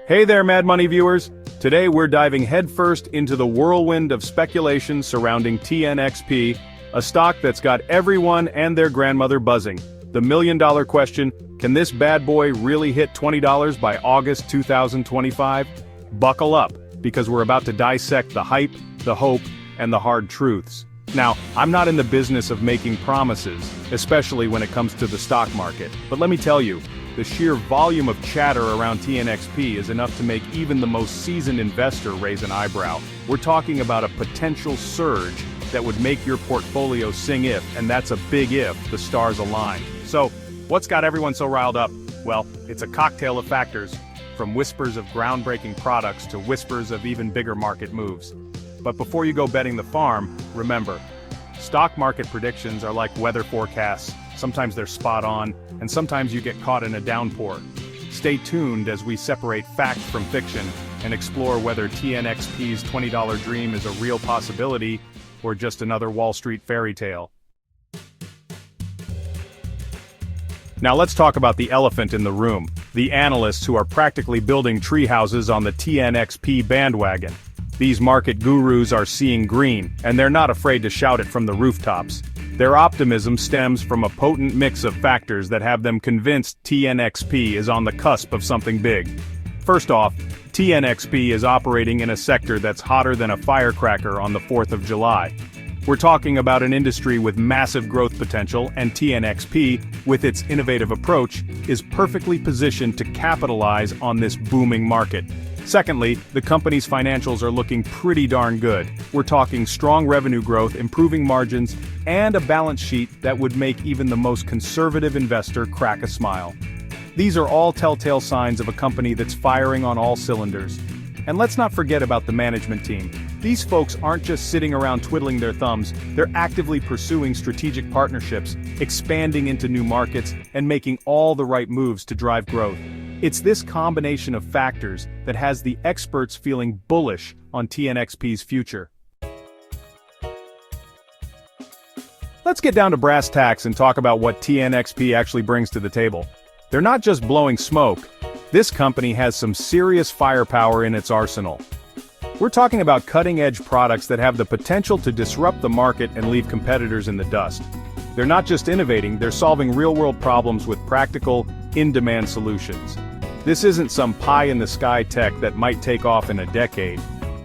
Hey there, Mad Money viewers! Today we're diving headfirst into the whirlwind of speculation surrounding TNXP, a stock that's got everyone and their grandmother buzzing. The million-dollar question, can this bad boy really hit $20 by August 2025? Buckle up, because we're about to dissect the hype, the hope, and the hard truths. Now, I'm not in the business of making promises, especially when it comes to the stock market, but let me tell you, the sheer volume of chatter around TNXP is enough to make even the most seasoned investor raise an eyebrow. We're talking about a potential surge that would make your portfolio sing if, and that's a big if, the stars align. So, what's got everyone so riled up? Well, it's a cocktail of factors, from whispers of groundbreaking products to whispers of even bigger market moves. But before you go betting the farm, remember, stock market predictions are like weather forecasts. Sometimes they're spot on, and sometimes you get caught in a downpour. Stay tuned as we separate fact from fiction and explore whether TNXP's $20 dream is a real possibility or just another Wall Street fairy tale. Now let's talk about the elephant in the room, the analysts who are practically building tree houses on the TNXP bandwagon. These market gurus are seeing green, and they're not afraid to shout it from the rooftops. Their optimism stems from a potent mix of factors that have them convinced TNXP is on the cusp of something big. First off, TNXP is operating in a sector that's hotter than a firecracker on the 4th of July. We're talking about an industry with massive growth potential, and TNXP, with its innovative approach, is perfectly positioned to capitalize on this booming market. Secondly, the company's financials are looking pretty darn good. We're talking strong revenue growth, improving margins, and a balance sheet that would make even the most conservative investor crack a smile. These are all telltale signs of a company that's firing on all cylinders. And let's not forget about the management team. These folks aren't just sitting around twiddling their thumbs, they're actively pursuing strategic partnerships, expanding into new markets, and making all the right moves to drive growth. It's this combination of factors that has the experts feeling bullish on TNXP's future. Let's get down to brass tacks and talk about what TNXP actually brings to the table. They're not just blowing smoke. This company has some serious firepower in its arsenal. We're talking about cutting-edge products that have the potential to disrupt the market and leave competitors in the dust. They're not just innovating, they're solving real-world problems with practical, in-demand solutions. This isn't some pie-in-the-sky tech that might take off in a decade.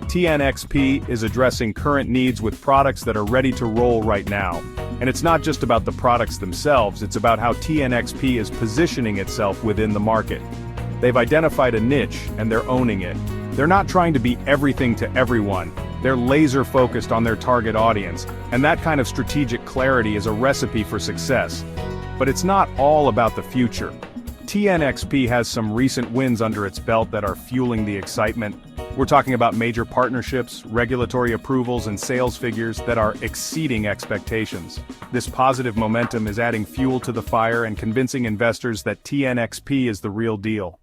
TNXP is addressing current needs with products that are ready to roll right now. And it's not just about the products themselves, it's about how TNXP is positioning itself within the market. They've identified a niche, and they're owning it. They're not trying to be everything to everyone. They're laser-focused on their target audience, and that kind of strategic clarity is a recipe for success. But it's not all about the future. TNXP has some recent wins under its belt that are fueling the excitement. We're talking about major partnerships, regulatory approvals, and sales figures that are exceeding expectations. This positive momentum is adding fuel to the fire and convincing investors that TNXP is the real deal.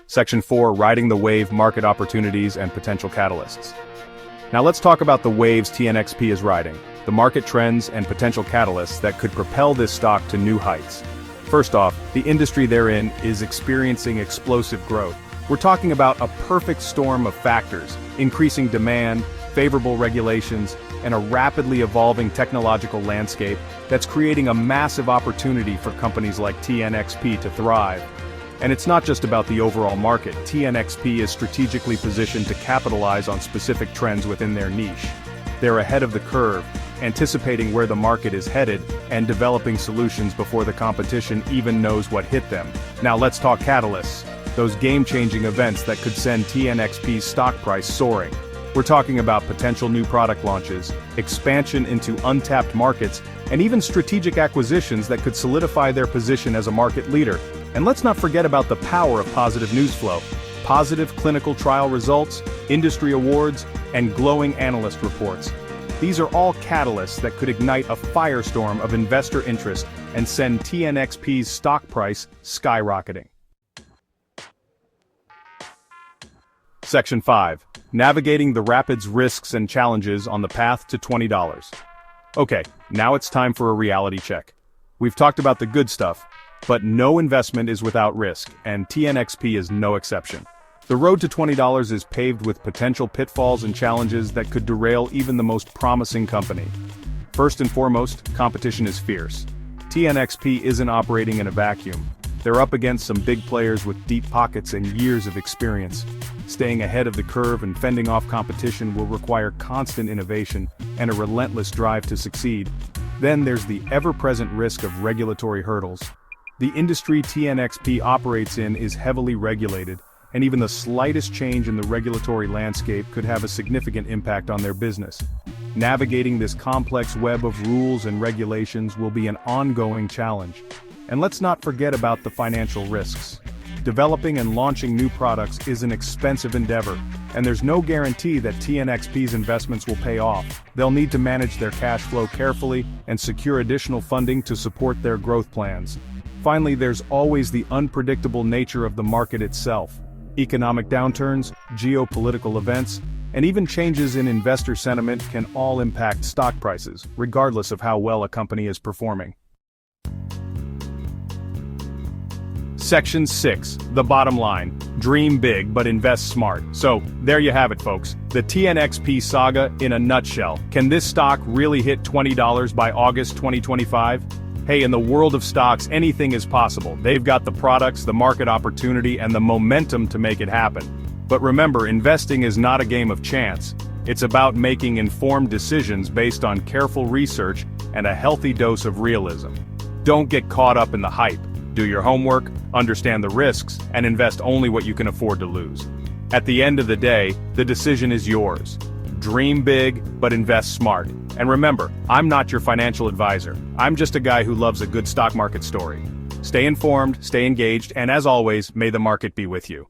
Section 4, Riding the Wave, Market Opportunities and Potential Catalysts. Now let's talk about the waves TNXP is riding, the market trends and potential catalysts that could propel this stock to new heights. First off, the industry they're in is experiencing explosive growth. We're talking about a perfect storm of factors, increasing demand, favorable regulations, and a rapidly evolving technological landscape that's creating a massive opportunity for companies like TNXP to thrive. And it's not just about the overall market. TNXP is strategically positioned to capitalize on specific trends within their niche. They're ahead of the curve, anticipating where the market is headed and developing solutions before the competition even knows what hit them. Now let's talk catalysts, those game-changing events that could send TNXP's stock price soaring. We're talking about potential new product launches, expansion into untapped markets, and even strategic acquisitions that could solidify their position as a market leader. And let's not forget about the power of positive news flow. Positive clinical trial results, industry awards, and glowing analyst reports. These are all catalysts that could ignite a firestorm of investor interest and send TNXP's stock price skyrocketing. Section 5. Navigating the rapids, risks, and challenges on the path to $20. Okay, now it's time for a reality check. We've talked about the good stuff, But no investment is without risk, and TNXP is no exception. The road to $20 is paved with potential pitfalls and challenges that could derail even the most promising company. First and foremost, competition is fierce. TNXP isn't operating in a vacuum. They're up against some big players with deep pockets and years of experience. Staying ahead of the curve and fending off competition will require constant innovation and a relentless drive to succeed. Then there's the ever-present risk of regulatory hurdles. The industry TNXP operates in is heavily regulated, and even the slightest change in the regulatory landscape could have a significant impact on their business. Navigating this complex web of rules and regulations will be an ongoing challenge. And let's not forget about the financial risks. Developing and launching new products is an expensive endeavor, and there's no guarantee that TNXP's investments will pay off. They'll need to manage their cash flow carefully and secure additional funding to support their growth plans. Finally, there's always the unpredictable nature of the market itself. Economic downturns, geopolitical events, and even changes in investor sentiment can all impact stock prices, regardless of how well a company is performing. Section 6, the bottom line. Dream big but invest smart. So, there you have it folks, the TNXP saga in a nutshell. Can this stock really hit $20 by August 2025? Hey, in the world of stocks, anything is possible. They've got the products, the market opportunity, and the momentum to make it happen. But remember, investing is not a game of chance. It's about making informed decisions based on careful research and a healthy dose of realism. Don't get caught up in the hype. Do your homework, understand the risks, and invest only what you can afford to lose. At the end of the day, the decision is yours. Dream big, but invest smart. And remember, I'm not your financial advisor. I'm just a guy who loves a good stock market story. Stay informed, stay engaged, and as always, may the market be with you.